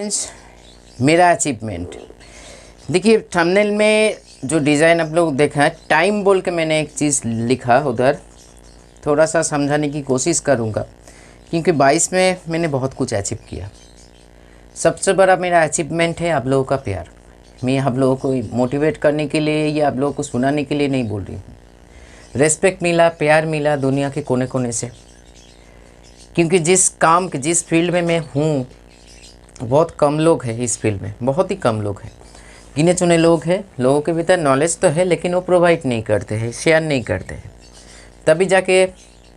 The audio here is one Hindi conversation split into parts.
मेरा अचीवमेंट देखिए, थंबनेल में जो डिज़ाइन आप लोग देखा है, टाइम बोल के मैंने एक चीज़ लिखा उधर, थोड़ा सा समझाने की कोशिश करूँगा क्योंकि 22 में मैंने बहुत कुछ अचीव किया। सबसे बड़ा मेरा अचीवमेंट है आप लोगों का प्यार। मैं आप लोगों को मोटिवेट करने के लिए या आप लोगों को सुनाने के लिए नहीं बोल रही हूँ। रेस्पेक्ट मिला, प्यार मिला दुनिया के कोने कोने से, क्योंकि जिस फील्ड में मैं हूँ बहुत कम लोग हैं इस फील्ड में, बहुत ही कम लोग हैं, गिने चुने लोग हैं। लोगों के भीतर नॉलेज तो है लेकिन वो प्रोवाइड नहीं करते हैं, शेयर नहीं करते हैं। तभी जाके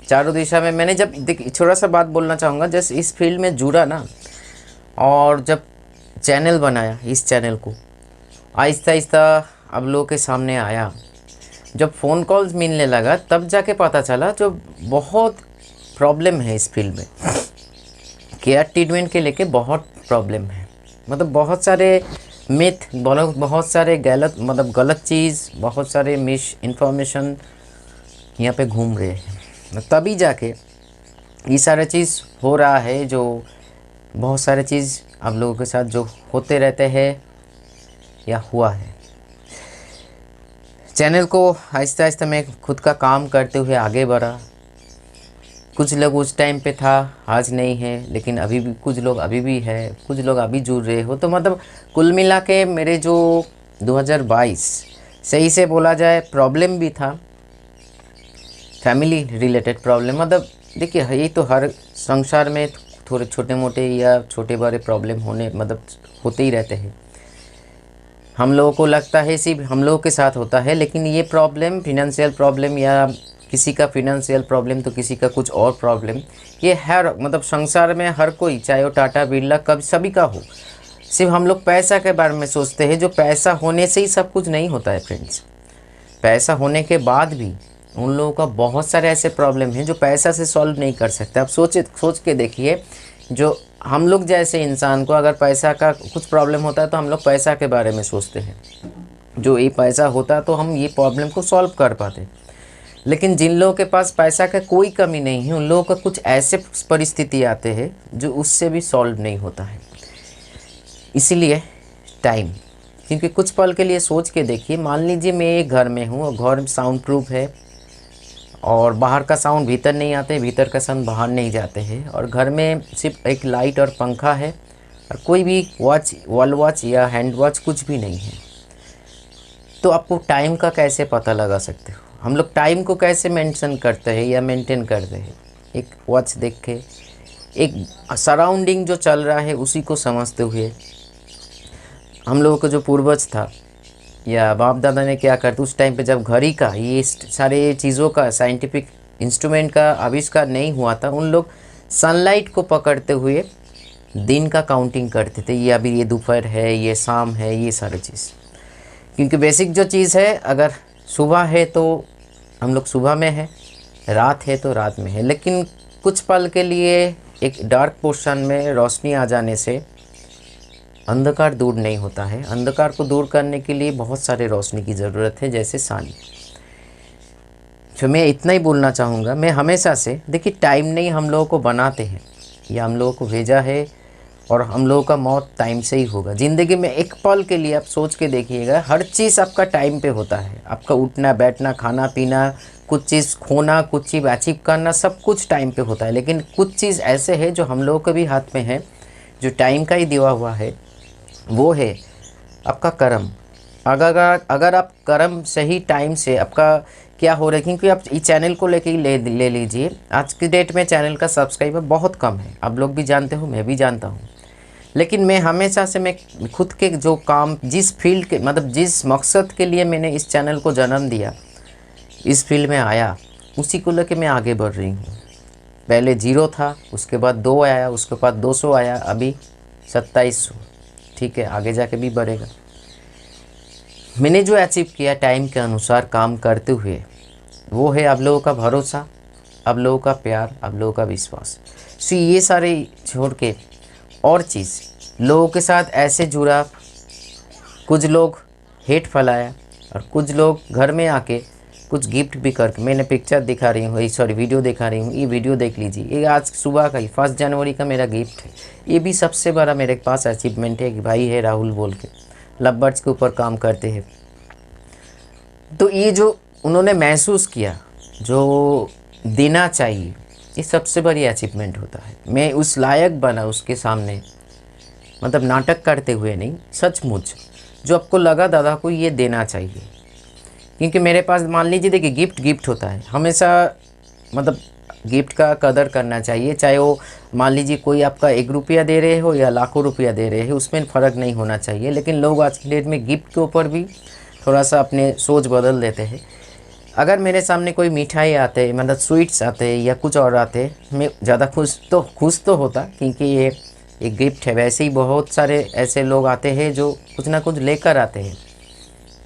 चारों दिशा में मैंने जब थोड़ा सा बात बोलना चाहूँगा, जैसे इस फील्ड में जुड़ा ना, और जब चैनल बनाया, इस चैनल को आहिस्ता आहिस्ता अब लोगों के सामने आया, जब फ़ोन कॉल्स मिलने लगा तब जाके पता चला जो बहुत प्रॉब्लम है इस फील्ड में। केयर ट्रीटमेंट के लेके बहुत प्रॉब्लम है, मतलब बहुत सारे मिथ, बहुत सारे गलत चीज़, बहुत सारे मिस इन्फॉर्मेशन यहाँ पे घूम रहे हैं। तभी जाके ये सारा चीज़ हो रहा है, जो बहुत सारे चीज़ आप लोगों के साथ जो होते रहते हैं या हुआ है। चैनल को आहिस्ता आहिस्ता मैं खुद का काम करते हुए आगे बढ़ा। कुछ लोग उस टाइम पे था, आज नहीं है, लेकिन अभी भी कुछ लोग अभी भी है, कुछ लोग अभी जुड़ रहे हो। तो मतलब कुल मिला के मेरे जो 2022 सही से बोला जाए प्रॉब्लम भी था, फैमिली रिलेटेड प्रॉब्लम। मतलब देखिए, यही तो हर संसार में थोड़े छोटे मोटे या छोटे बड़े प्रॉब्लम होते ही रहते हैं। हम लोगों को लगता है सिर्फ हम लोगों के साथ होता है, लेकिन ये प्रॉब्लम, फिनेंशियल प्रॉब्लम या किसी का फिनेंशियल प्रॉब्लम तो किसी का कुछ और प्रॉब्लम, ये संसार में हर कोई, चाहे वो टाटा बिरला कभी सभी का हो। सिर्फ हम लोग पैसा के बारे में सोचते हैं, जो पैसा होने से ही सब कुछ नहीं होता है फ्रेंड्स। पैसा होने के बाद भी उन लोगों का बहुत सारे ऐसे प्रॉब्लम हैं जो पैसा से सॉल्व नहीं कर सकते। आप सोच के देखिए, जो हम लोग जैसे इंसान को अगर पैसा का कुछ प्रॉब्लम होता है तो हम लोग पैसा के बारे में सोचते हैं, जो ये पैसा होता तो हम ये प्रॉब्लम को सॉल्व कर पाते। लेकिन जिन लोगों के पास पैसा का कोई कमी नहीं है, उन लोगों का कुछ ऐसे परिस्थिति आते हैं जो उससे भी सॉल्व नहीं होता है। इसीलिए टाइम, क्योंकि कुछ पल के लिए सोच के देखिए, मान लीजिए मैं एक घर में हूँ और घर साउंड प्रूफ है और बाहर का साउंड भीतर नहीं आते, भीतर का साउंड बाहर नहीं जाते हैं, और घर में सिर्फ एक लाइट और पंखा है और कोई भी वॉल वॉच या हैंड वॉच कुछ भी नहीं है। तो आपको टाइम का कैसे पता लगा सकते हो? हम लोग टाइम को कैसे मेंशन करते हैं या मेंटेन करते हैं? एक वॉच देख के, एक सराउंडिंग जो चल रहा है उसी को समझते हुए। हम लोगों को जो पूर्वज था या बाप दादा ने क्या करते उस टाइम पे, जब घड़ी का ये सारे चीज़ों का साइंटिफिक इंस्ट्रूमेंट का आविष्कार नहीं हुआ था, उन लोग सनलाइट को पकड़ते हुए दिन का काउंटिंग करते थे। ये अभी ये दोपहर है, ये शाम है, ये सारी चीज़। क्योंकि बेसिक जो चीज़ है, अगर सुबह है तो हम लोग सुबह में है, रात है तो रात में है। लेकिन कुछ पल के लिए एक डार्क पोर्शन में रोशनी आ जाने से अंधकार दूर नहीं होता है। अंधकार को दूर करने के लिए बहुत सारे रोशनी की ज़रूरत है, जैसे सान। तो मैं इतना ही बोलना चाहूँगा। मैं हमेशा से, देखिए, टाइम नहीं हम लोगों को बनाते हैं या हम लोगों को भेजा है, और हम लोगों का मौत टाइम से ही होगा। ज़िंदगी में एक पल के लिए आप सोच के देखिएगा, हर चीज़ आपका टाइम पे होता है। आपका उठना बैठना, खाना पीना, कुछ चीज़ खोना, कुछ चीज़ अचीव करना, सब कुछ टाइम पे होता है। लेकिन कुछ चीज़ ऐसे है जो हम लोगों के भी हाथ में है, जो टाइम का ही दिया हुआ है, वो है आपका कर्म। अगर आप कर्म सही टाइम से, आपका क्या हो रहा है, क्योंकि आप इस चैनल को लेके ले लीजिए, आज की डेट में चैनल का सब्सक्राइबर बहुत कम है। आप लोग भी जानते हो, मैं भी जानता हूँ। लेकिन मैं हमेशा से, मैं खुद के जो काम, जिस फील्ड के, जिस मकसद के लिए मैंने इस चैनल को जन्म दिया, इस फील्ड में आया, उसी को लेके मैं आगे बढ़ रही हूँ। पहले 0 था, उसके बाद 2 आया, उसके बाद 200 आया, अभी 2700। ठीक है, आगे जाके भी बढ़ेगा। मैंने जो अचीव किया टाइम के अनुसार काम करते हुए, वो है आप लोगों का भरोसा, आप लोगों का प्यार, आप लोगों का विश्वास। सो ये सारे छोड़ के और चीज़, लोगों के साथ ऐसे जुड़ा, कुछ लोग हेट फैलाया और कुछ लोग घर में आके कुछ गिफ्ट भी करके, मैंने पिक्चर दिखा रही हूँ, सॉरी वीडियो दिखा रही हूँ, ये वीडियो देख लीजिए, ये आज सुबह का ही 1 जनवरी का मेरा गिफ्ट है। ये भी सबसे बड़ा मेरे पास अचीवमेंट है कि भाई है राहुल बोल के, लव बर्ड्स के ऊपर काम करते हैं। तो ये जो उन्होंने महसूस किया, जो देना चाहिए, ये सबसे बड़ी अचीवमेंट होता है। मैं उस लायक बना उसके सामने, मतलब नाटक करते हुए नहीं, सचमुच जो आपको लगा दादा को ये देना चाहिए। क्योंकि मेरे पास मान लीजिए देखिए गिफ्ट होता है हमेशा, मतलब गिफ्ट का कदर करना चाहिए, चाहे वो मान लीजिए कोई आपका 1 रुपया दे रहे हो या लाखों रुपया दे रहे हो, उसमें फ़र्क नहीं होना चाहिए। लेकिन लोग आज की डेट में गिफ्ट के ऊपर भी थोड़ा सा अपने सोच बदल देते हैं। अगर मेरे सामने कोई मिठाई आते, मतलब स्वीट्स आते या कुछ और आते, मैं ज़्यादा खुश तो होता, क्योंकि ये एक गिफ्ट है। वैसे ही बहुत सारे ऐसे लोग आते हैं जो कुछ ना कुछ लेकर आते हैं,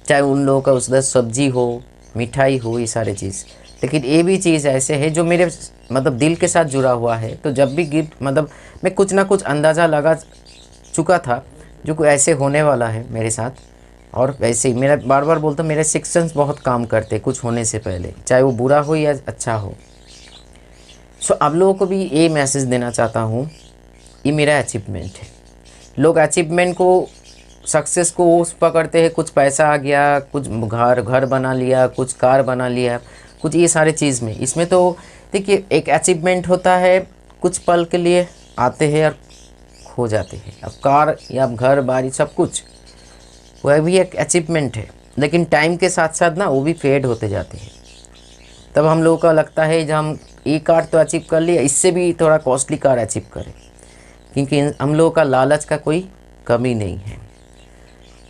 चाहे उन लोगों का उसका सब्जी हो, मिठाई हो, ये सारे चीज़। लेकिन ये भी चीज़ ऐसे है जो मेरे मतलब दिल के साथ जुड़ा हुआ है। तो जब भी गिफ्ट, मतलब मैं कुछ ना कुछ अंदाज़ा लगा चुका था जो कोई ऐसे होने वाला है मेरे साथ। और वैसे ही मेरा बार बार बोलता हूँ, मेरे सिक्स बहुत काम करते कुछ होने से पहले, चाहे वो बुरा हो या अच्छा हो। सो आप लोगों को भी ये मैसेज देना चाहता हूँ, ये मेरा अचीवमेंट है। लोग अचीवमेंट को, सक्सेस को उस पकड़ते हैं, कुछ पैसा आ गया, कुछ घर बना लिया, कुछ कार बना लिया, कुछ ये सारे चीज़ में। इसमें तो देखिए एक अचीवमेंट होता है, कुछ पल के लिए आते हैं और खो जाते हैं। अब कार या घर बारी सब कुछ, वह भी एक अचीवमेंट है, लेकिन टाइम के साथ साथ ना वो भी फेड होते जाते हैं। तब हम लोगों का लगता है जब हम ये कार तो अचीव कर लिया, इससे भी थोड़ा कॉस्टली कार अचीव करें, क्योंकि हम लोगों का लालच का कोई कमी नहीं है।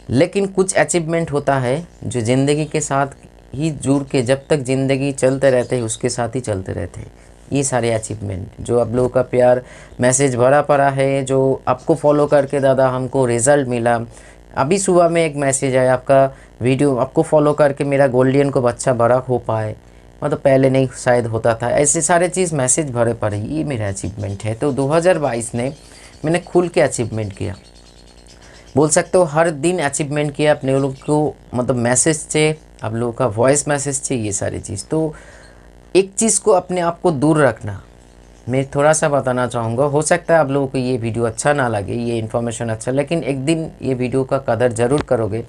लेकिन कुछ अचीवमेंट होता है जो ज़िंदगी के साथ ही जुड़ के, जब तक ज़िंदगी चलते रहते हैं उसके साथ ही चलते रहते हैं। ये सारे अचीवमेंट जो आप लोगों का प्यार मैसेज भरा पड़ा है, जो आपको फॉलो करके दादा हमको रिज़ल्ट मिला। अभी सुबह में एक मैसेज आया, आपका वीडियो आपको फॉलो करके मेरा गोल्डन को बच्चा बड़ा हो पाए, मतलब पहले नहीं शायद होता था। ऐसे सारे चीज़ मैसेज भरे पड़े, ये मेरा अचीवमेंट है। तो 2022 ने मैंने खुल के अचीवमेंट किया, बोल सकते हो हर दिन अचीवमेंट किया अपने लोग को, मतलब मैसेज से, आप लोगों का वॉइस मैसेज से, ये सारी चीज़। तो एक चीज़ को अपने आप को दूर रखना, मैं थोड़ा सा बताना चाहूँगा। हो सकता है आप लोगों को ये वीडियो अच्छा ना लगे, ये इन्फॉर्मेशन अच्छा, लेकिन एक दिन ये वीडियो का कदर ज़रूर करोगे,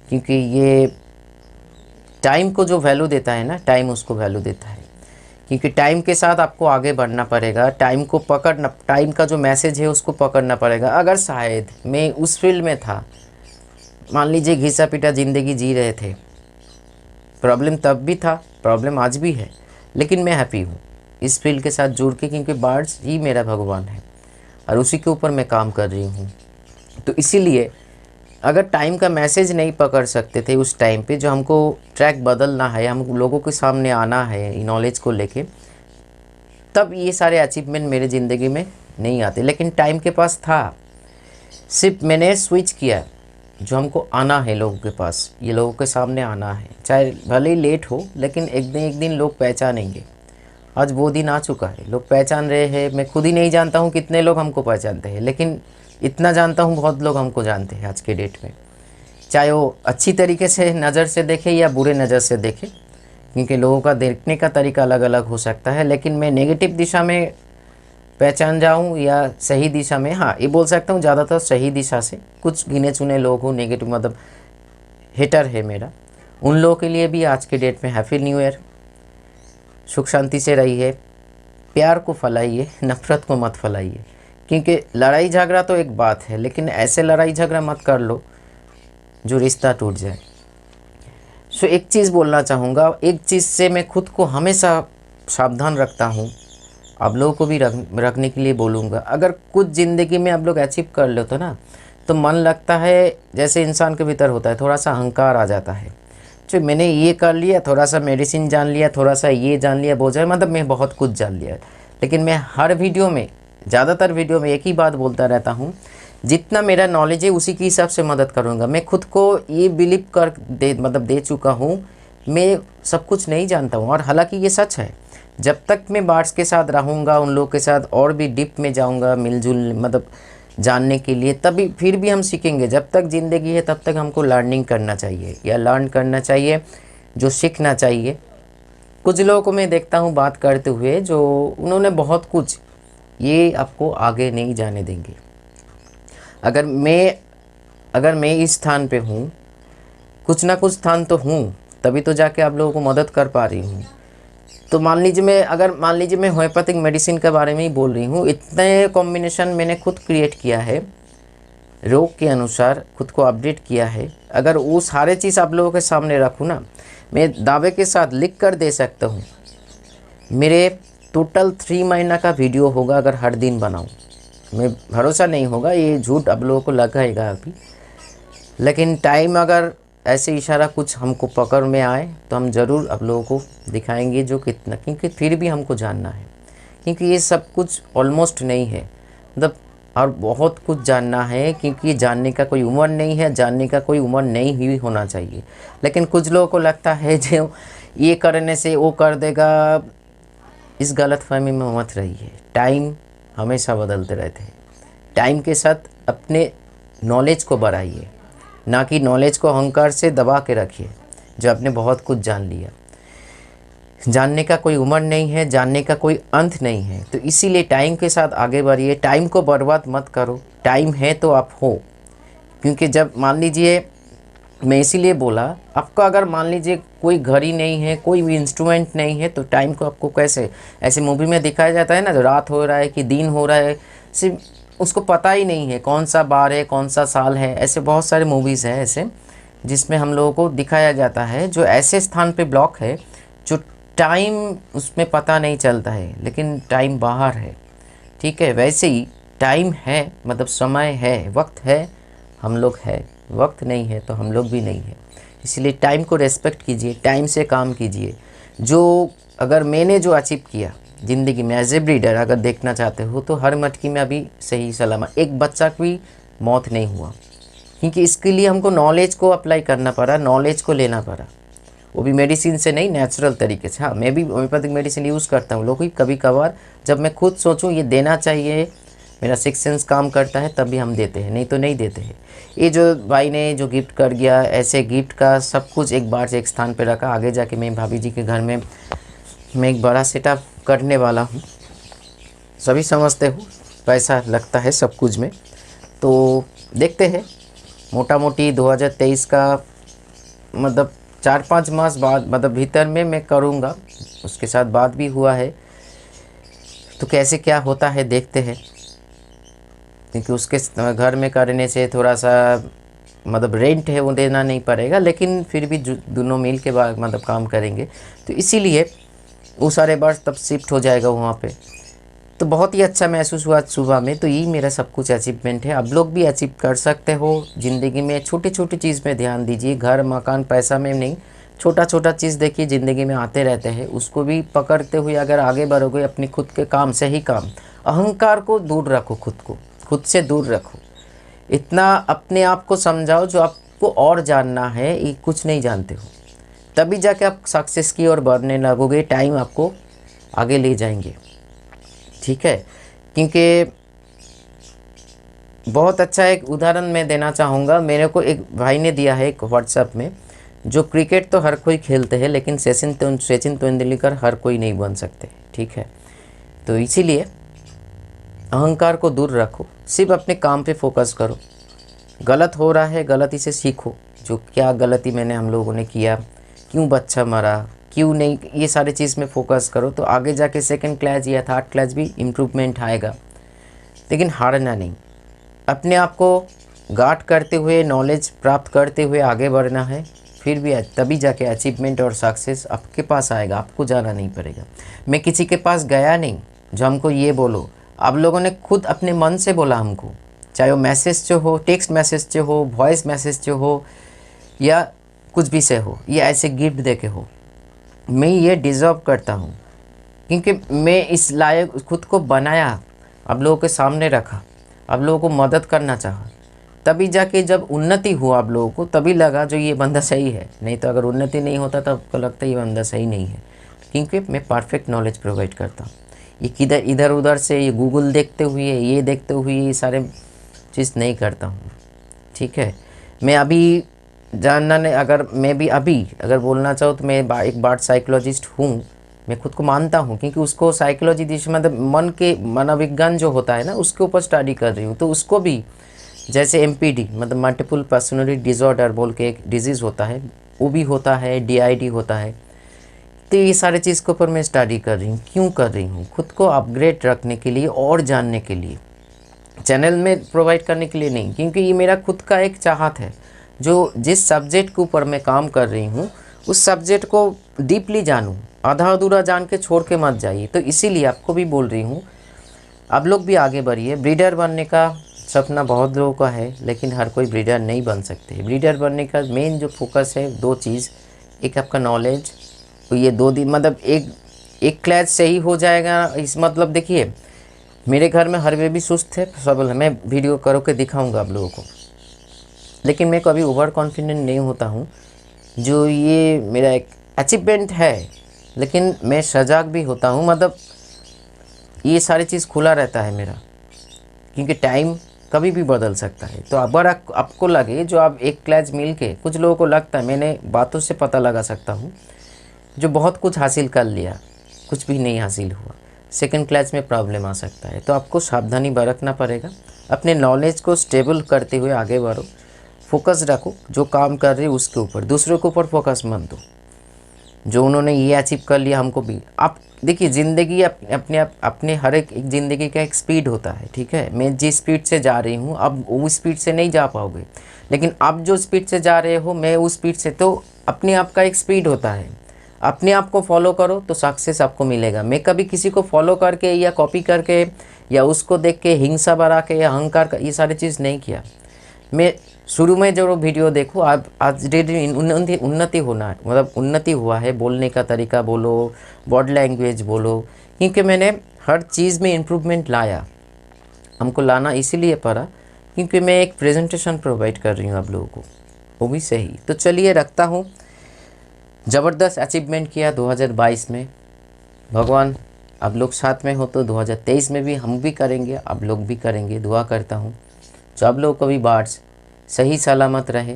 क्योंकि ये टाइम को जो वैल्यू देता है ना, टाइम उसको वैल्यू देता है। क्योंकि टाइम के साथ आपको आगे बढ़ना पड़ेगा, टाइम को पकड़ना, टाइम का जो मैसेज है उसको पकड़ना पड़ेगा। अगर शायद मैं उस फील्ड में था, मान लीजिए घिसा पिटा ज़िंदगी जी रहे थे, प्रॉब्लम तब भी था, प्रॉब्लम आज भी है, लेकिन मैं हैप्पी हूँ इस फील्ड के साथ जुड़ के, क्योंकि बर्ड्स ही मेरा भगवान है और उसी के ऊपर मैं काम कर रही हूँ। तो इसीलिए अगर टाइम का मैसेज नहीं पकड़ सकते थे उस टाइम पे, जो हमको ट्रैक बदलना है, हम लोगों के सामने आना है नॉलेज को लेके, तब ये सारे अचीवमेंट मेरे ज़िंदगी में नहीं आते। लेकिन टाइम के पास था, सिर्फ मैंने स्विच किया, जो हमको आना है लोगों के पास, ये लोगों के सामने आना है, चाहे भले ही लेट हो, लेकिन एक दिन लोग पहचानेंगे। आज वो दिन आ चुका है, लोग पहचान रहे हैं। मैं खुद ही नहीं जानता हूँ कितने लोग हमको पहचानते हैं, लेकिन इतना जानता हूँ बहुत लोग हमको जानते हैं आज के डेट में, चाहे वो अच्छी तरीके से नज़र से देखे या बुरे नज़र से देखे, क्योंकि लोगों का देखने का तरीका अलग अलग हो सकता है। लेकिन मैं नेगेटिव दिशा में पहचान जाऊँ या सही दिशा में, हाँ ये बोल सकता हूँ ज़्यादातर सही दिशा से। कुछ गिने चुने लोग हो नेगेटिव, मतलब हेटर है मेरा, उन लोगों के लिए भी आज के डेट में हैप्पी न्यू ईयर। सुख शांति से रहिए, प्यार को फैलाइए, नफ़रत को मत फैलाइए। क्योंकि लड़ाई झगड़ा तो एक बात है, लेकिन ऐसे लड़ाई झगड़ा मत कर लो जो रिश्ता टूट जाए। सो एक चीज़ बोलना चाहूँगा, एक चीज़ से मैं खुद को हमेशा सावधान रखता हूँ, आप लोगों को भी रखने के लिए बोलूँगा। अगर कुछ ज़िंदगी में आप लोग अचीव कर लो तो ना, तो मन लगता है जैसे इंसान के भीतर होता है, थोड़ा सा अहंकार आ जाता है। जो मैंने ये कर लिया, थोड़ा सा मेडिसिन जान लिया, थोड़ा सा ये जान लिया, बहुत ज़्यादा, मतलब मैं बहुत कुछ जान लिया। लेकिन मैं हर वीडियो में, ज़्यादातर वीडियो में एक ही बात बोलता रहता हूँ, जितना मेरा नॉलेज है उसी के हिसाब से मदद करूँगा। मैं खुद को ये बिलीव कर दे चुका हूँ, मैं सब कुछ नहीं जानता हूँ। और हालांकि ये सच है, जब तक मैं बर्ड्स के साथ रहूँगा, उन लोगों के साथ और भी डीप में जाऊँगा, मिलजुल मतलब जानने के लिए, तभी फिर भी हम सीखेंगे। जब तक ज़िंदगी है तब तक हमको लर्निंग करना चाहिए या लर्न करना चाहिए। जो सीखना चाहिए। कुछ लोगों को मैं देखता हूँ बात करते हुए, जो उन्होंने बहुत कुछ, ये आपको आगे नहीं जाने देंगे। अगर मैं इस स्थान पे हूँ, कुछ ना कुछ स्थान तो हूँ, तभी तो जाके आप लोगों को मदद कर पा रही हूँ। तो मान लीजिए मैं होम्योपैथिक मेडिसिन के बारे में ही बोल रही हूँ, इतने कॉम्बिनेशन मैंने खुद क्रिएट किया है, रोग के अनुसार खुद को अपडेट किया है। अगर वो सारे चीज़ आप लोगों के सामने रखूँ ना, मैं दावे के साथ लिख कर दे सकता हूँ, मेरे टोटल 3 महीना का वीडियो होगा अगर हर दिन बनाऊँ। मैं भरोसा नहीं होगा, ये झूठ आप लोगों को लगाएगा अभी, लेकिन टाइम अगर ऐसे इशारा कुछ हमको पकड़ में आए तो हम ज़रूर आप लोगों को दिखाएंगे जो कितना, क्योंकि फिर भी हमको जानना है, क्योंकि ये सब कुछ ऑलमोस्ट नहीं है, मतलब और बहुत कुछ जानना है, क्योंकि जानने का कोई उम्र नहीं है, जानने का कोई उम्र नहीं ही होना चाहिए। लेकिन कुछ लोगों को लगता है जो ये करने से वो कर देगा, इस गलतफहमी में मत रहिए। टाइम हमेशा बदलते रहते हैं। टाइम के साथ अपने नॉलेज को बढ़ाइए, ना कि नॉलेज को अहंकार से दबा के रखिए जो आपने बहुत कुछ जान लिया। जानने का कोई उम्र नहीं है, जानने का कोई अंत नहीं है, तो इसीलिए टाइम के साथ आगे बढ़िए। टाइम को बर्बाद मत करो, टाइम है तो आप हो। क्योंकि जब मान लीजिए, मैं इसीलिए बोला, आपका अगर मान लीजिए कोई घड़ी नहीं है, कोई भी इंस्ट्रूमेंट नहीं है, तो टाइम को आपको कैसे, ऐसे मूवी में दिखाया जाता है ना, जो रात हो रहा है कि दिन हो रहा है, सिर्फ उसको पता ही नहीं है कौन सा बार है, कौन सा साल है। ऐसे बहुत सारे मूवीज़ हैं ऐसे, जिसमें हम लोगों को दिखाया जाता है जो ऐसे स्थान पे ब्लॉक है जो टाइम उसमें पता नहीं चलता है, लेकिन टाइम बाहर है। ठीक है, वैसे ही टाइम है, मतलब समय है, वक्त है, हम लोग है। वक्त नहीं है तो हम लोग भी नहीं है। इसलिए टाइम को रेस्पेक्ट कीजिए, टाइम से काम कीजिए। जो अगर मैंने जो अचीव किया ज़िंदगी में एज ए ब्रीडर, अगर देखना चाहते हो तो हर मटकी में अभी सही सलामत एक बच्चा की मौत नहीं हुआ, क्योंकि इसके लिए हमको नॉलेज को अप्लाई करना पड़ा, नॉलेज को लेना पड़ा, वो भी मेडिसिन से नहीं, नेचुरल तरीके से। हाँ, मैं भी होम्योपैथिक मेडिसिन यूज़ करता हूँ, लोग कभी कभार जब मैं खुद सोचूं ये देना चाहिए, मेरा सिक्स सेंस काम करता है, तभी हम देते हैं, नहीं तो नहीं देते हैं। ये जो भाई ने जो गिफ्ट कर गया, ऐसे गिफ्ट का सब कुछ एक बार से एक स्थान पे रखा। आगे जाके मैं भाभी जी के घर में मैं एक बड़ा सेटअप करने वाला हूँ। सभी समझते हो पैसा लगता है सब कुछ में, तो देखते हैं। मोटा मोटी 2023 का मतलब 4-5 मास बाद, मतलब भीतर में मैं करूँगा। उसके साथ बात भी हुआ है, तो कैसे क्या होता है देखते हैं। क्योंकि उसके घर में करने से थोड़ा सा मतलब रेंट है वो देना नहीं पड़ेगा, लेकिन फिर भी दोनों मिल के बाद मतलब काम करेंगे, तो इसीलिए वो सारे बार तब शिफ्ट हो जाएगा वहाँ पे। तो बहुत ही अच्छा महसूस हुआ सुबह में। तो यही मेरा सब कुछ अचीवमेंट है। आप लोग भी अचीव कर सकते हो ज़िंदगी में। छोटी छोटी चीज़ में ध्यान दीजिए, घर मकान पैसा में नहीं, छोटा छोटा चीज़ देखिए, ज़िंदगी में आते रहते हैं, उसको भी पकड़ते हुए अगर आगे बढ़ोगे अपनी खुद के काम से ही काम। अहंकार को दूर रखो, खुद से दूर रखो। इतना अपने आप को समझाओ जो आपको और जानना है, ये कुछ नहीं जानते हो, तभी जाके आप सक्सेस की ओर बढ़ने लगोगे। टाइम आपको आगे ले जाएंगे, ठीक है। क्योंकि बहुत अच्छा एक उदाहरण मैं देना चाहूँगा। मेरे को एक भाई ने दिया है एक व्हाट्सएप में, जो क्रिकेट तो हर कोई खेलते हैं, लेकिन सचिन तेंदुलकर हर कोई नहीं बन सकते, ठीक है। तो इसीलिए अहंकार को दूर रखो, सिर्फ अपने काम पे फोकस करो। गलत हो रहा है, गलती से सीखो, जो क्या गलती मैंने हम लोगों ने किया, क्यों बच्चा मरा, क्यों नहीं, ये सारी चीज़ में फोकस करो, तो आगे जाके सेकंड क्लास या थर्ड क्लास भी इम्प्रूवमेंट आएगा। लेकिन हारना नहीं, अपने आप को गार्ड करते हुए, नॉलेज प्राप्त करते हुए आगे बढ़ना है। फिर भी तभी जाके अचीवमेंट और सक्सेस आपके पास आएगा, आपको जाना नहीं पड़ेगा। मैं किसी के पास गया नहीं जो हमको ये बोलो, आप लोगों ने खुद अपने मन से बोला हमको, चाहे वो मैसेज से हो, टेक्स्ट मैसेज से हो, वॉइस मैसेज से हो, या कुछ भी से हो, या ऐसे गिफ्ट देके हो। मैं ये डिज़र्व करता हूँ, क्योंकि मैं इस लायक खुद को बनाया, आप लोगों के सामने रखा, आप लोगों को मदद करना चाहा, तभी जाके जब उन्नति हुआ आप लोगों को, तभी लगा जो ये बंदा सही है। नहीं तो अगर उन्नति नहीं होता तब आपको लगता है ये बंदा सही नहीं है, क्योंकि मैं परफेक्ट नॉलेज प्रोवाइड करता हूँ। ये किधर इधर उधर से ये गूगल देखते हुए, ये देखते हुए ये सारे चीज़ नहीं करता हूँ, ठीक है। मैं अभी जानना नहीं, अगर मैं भी अभी अगर बोलना चाहूँ तो मैं एक बार साइकोलॉजिस्ट हूँ, मैं खुद को मानता हूँ, क्योंकि उसको साइकोलॉजी दिशा मतलब मनोविज्ञान जो होता है ना उसके ऊपर स्टडी कर रही हूँ। तो उसको भी जैसे एमपीडी मतलब मल्टीपल पर्सनालिटी डिसऑर्डर बोल के एक डिजीज़ होता है, वो भी होता है, डीआईडी होता है। तो ये सारे चीज़ के ऊपर मैं स्टडी कर रही हूँ। क्यों कर रही हूँ? खुद को अपग्रेड रखने के लिए और जानने के लिए, चैनल में प्रोवाइड करने के लिए नहीं, क्योंकि ये मेरा खुद का एक चाहत है। जो जिस सब्जेक्ट के ऊपर मैं काम कर रही हूँ उस सब्जेक्ट को डीपली जानूँ, आधा अधूरा जान के छोड़ के मत जाइए। तो इसीलिए आपको भी बोल रही हूँ, आप लोग भी आगे बढ़िए। ब्रीडर बनने का सपना बहुत लोगों का है, लेकिन हर कोई ब्रीडर नहीं बन सकते। ब्रीडर बनने का मेन जो फोकस है दो चीज़, एक आपका नॉलेज, तो ये दो दिन मतलब एक क्लास से ही हो जाएगा। इस मतलब देखिए, मेरे घर में हर बेबी सुस्त है, सबल है, मैं वीडियो करो के दिखाऊंगा आप लोगों को, लेकिन मैं कभी ओवर कॉन्फिडेंट नहीं होता हूँ। जो ये मेरा एक अचीवमेंट है, लेकिन मैं सजाग भी होता हूँ, मतलब ये सारी चीज़ खुला रहता है मेरा, क्योंकि टाइम कभी भी बदल सकता है। तो अगर आपको लगे जो आप एक क्लास मिल के, कुछ लोगों को लगता है, मैंने बातों से पता लगा सकता हूँ, जो बहुत कुछ हासिल कर लिया कुछ भी नहीं हासिल हुआ, सेकंड क्लास में प्रॉब्लम आ सकता है। तो आपको सावधानी बरतना पड़ेगा, अपने नॉलेज को स्टेबल करते हुए आगे बढ़ो, फोकस रखो, जो काम कर रहे हो उसके ऊपर, दूसरों के ऊपर फोकस मत दो। जो उन्होंने ये अचीव कर लिया हमको भी, आप देखिए ज़िंदगी अपने हर एक ज़िंदगी का एक स्पीड होता है, ठीक है। मैं जिस स्पीड से जा रही हूँ अब वो स्पीड से नहीं जा पाओगे, लेकिन आप जो स्पीड से जा रहे हो मैं उस स्पीड से, तो अपने आप का एक स्पीड होता है। अपने आप को फॉलो करो तो सक्सेस आपको मिलेगा। मैं कभी किसी को फॉलो करके या कॉपी करके या उसको देख के हिंसा बढ़ा के या अहंकार का ये सारी चीज़ नहीं किया। मैं शुरू में जो वीडियो देखो, आप आज उन्नति होना है, मतलब उन्नति हुआ है, बोलने का तरीका बोलो, बॉडी लैंग्वेज बोलो, क्योंकि मैंने हर चीज़ में इम्प्रूवमेंट लाया। हमको लाना इसीलिए पड़ा क्योंकि मैं एक प्रेजेंटेशन प्रोवाइड कर रही हूँ आप लोगों को, वो भी सही। तो चलिए रखता हूँ। ज़बरदस्त अचीवमेंट किया 2022 में, भगवान आप लोग साथ में हो तो 2023 में भी हम भी करेंगे, आप लोग भी करेंगे। दुआ करता हूँ जो आप लोगों को भी बार्ड्स सही सलामत रहे,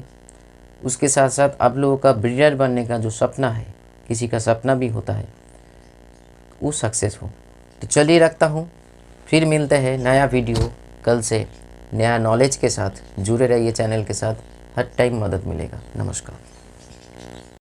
उसके साथ साथ आप लोगों का ब्रीडर बनने का जो सपना है, किसी का सपना भी होता है, वो सक्सेस हो। तो चलिए रखता हूँ, फिर मिलते हैं नया वीडियो कल से नया नॉलेज के साथ। जुड़े रहिए चैनल के साथ, हर टाइम मदद मिलेगा। नमस्कार।